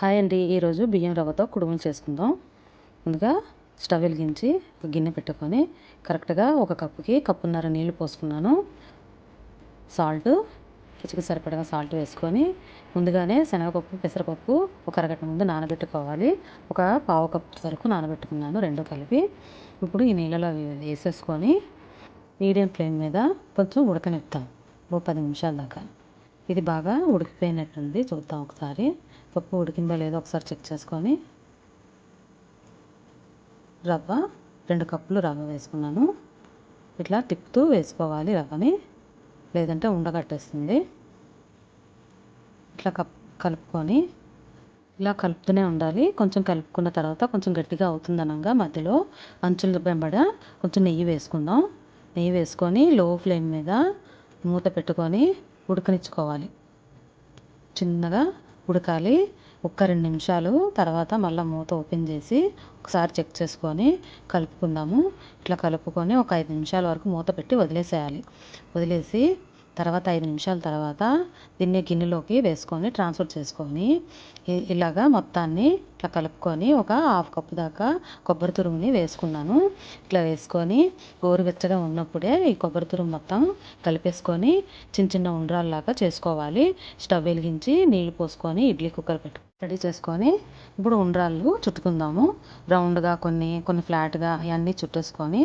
Hi అండి. ఈరోజు బియ్యం రవ్వతో కుడుములు చేసుకుందాం. ముందుగా స్టవ్ వెలిగించి ఒక గిన్నె పెట్టుకొని కరెక్ట్గా ఒక కప్పుకి కప్పున్నర నీళ్లు పోసుకున్నాను. సాల్ట్ రుచికి సరిపడగా సాల్ట్ వేసుకొని ముందుగానే శనగపప్పు పెసరపప్పు ఒక అరగంట ముందు నానబెట్టుకోవాలి. ఒక పావు కప్పు వరకు నానబెట్టుకున్నాను రెండు కలిపి. ఇప్పుడు ఈ నీళ్ళలో వేసేసుకొని మీడియం ఫ్లేమ్ మీద కొంచెం ఉడకనిస్తాం ఓ 10 నిమిషాల దాకా. ఇది బాగా ఉడికిపోయినట్టుంది, చూద్దాం ఒకసారి. పప్పు ఉడికిందో లేదో ఒకసారి చెక్ చేసుకొని రవ్వ 2 కప్పులు రవ్వ వేసుకున్నాను. ఇట్లా తిప్పుతూ వేసుకోవాలి రవ్వని, లేదంటే ఉండగట్టేస్తుంది. ఇట్లా కలుపుకొని ఇలా కలుపుతూనే ఉండాలి. కొంచెం కలుపుకున్న తర్వాత కొంచెం గట్టిగా అవుతుందనగా మధ్యలో అంచుల వెంబడ కొంచెం నెయ్యి వేసుకుందాం. నెయ్యి వేసుకొని లో ఫ్లేమ్ మీద మూత పెట్టుకొని ఉడకనిచ్చుకోవాలి. చిన్నగా ఉడకాలి. ఒక్క 2 నిమిషాలు తర్వాత మళ్ళీ మూత ఓపెన్ చేసి ఒకసారి చెక్ చేసుకొని కలుపుకుందాము. ఇట్లా కలుపుకొని ఒక 5 నిమిషాల వరకు మూత పెట్టి వదిలేసేయాలి. వదిలేసి తర్వాత 5 నిమిషాల తర్వాత దీన్ని గిన్నెలోకి వేసుకొని ట్రాన్స్ఫర్ చేసుకొని ఇలాగా మొత్తాన్ని ఇట్లా కలుపుకొని ఒక హాఫ్ కప్పు దాకా కొబ్బరి తురుముని వేసుకున్నాను. ఇట్లా వేసుకొని గోరువెచ్చగా ఉన్నప్పుడే ఈ కొబ్బరి తురుము మొత్తం కలిపేసుకొని చిన్న చిన్న ఉండ్రాల్లాగా చేసుకోవాలి. స్టవ్ వెలిగించి నీళ్లు పోసుకొని ఇడ్లీ కుక్కర్ రెడీ చేసుకొని ఇప్పుడు ఉండ్రాళ్ళు చుట్టుకుందాము. రౌండ్గా కొన్ని ఫ్లాట్గా అవన్నీ చుట్టేసుకొని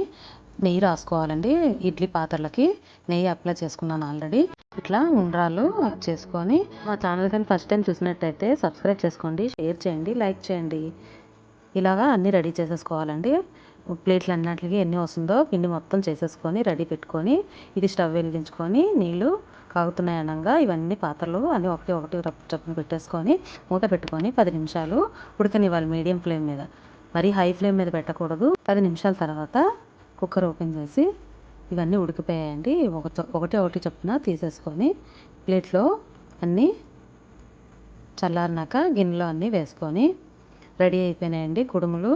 నెయ్యి రాసుకోవాలండి. ఇడ్లీ పాత్రలకి నెయ్యి అప్లై చేసుకున్నాను ఆల్రెడీ. ఇట్లా ఉండ్రాళ్ళు చేసుకొని మా ఛానల్ కానీ ఫస్ట్ టైం చూసినట్టయితే సబ్స్క్రైబ్ చేసుకోండి, షేర్ చేయండి, లైక్ చేయండి. ఇలాగా అన్నీ రెడీ చేసేసుకోవాలండి. ప్లేట్లు అన్నిటికి ఎన్ని వస్తుందో పిండి మొత్తం చేసేసుకొని రెడీ పెట్టుకొని ఇది స్టవ్ వెలిగించుకొని నీళ్ళు కాగుతున్నాయి అనగా ఇవన్నీ పాత్రలు అన్నీ ఒకటి చప్పున పెట్టేసుకొని మూత పెట్టుకొని 10 నిమిషాలు ఉడకనివ్వాలి మీడియం ఫ్లేమ్ మీద. మరి హై ఫ్లేమ్ మీద పెట్టకూడదు. 10 నిమిషాల తర్వాత కుక్కర్ ఓపెన్ చేసి ఇవన్నీ ఉడికిపోయాయండి. ఒకటి చొప్పున తీసేసుకొని ప్లేట్లో అన్నీ చల్లారినాక గిన్నెలో అన్నీ వేసుకొని రెడీ అయిపోయినాయండి కుడుములు.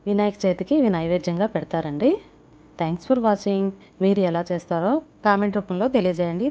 వినాయక చవితికి ఇవి నైవేద్యంగా పెడతారండి. Thanks for watching. మీరు ఎలా చేస్తారో కామెంట్ రూపంలో తెలియజేయండి.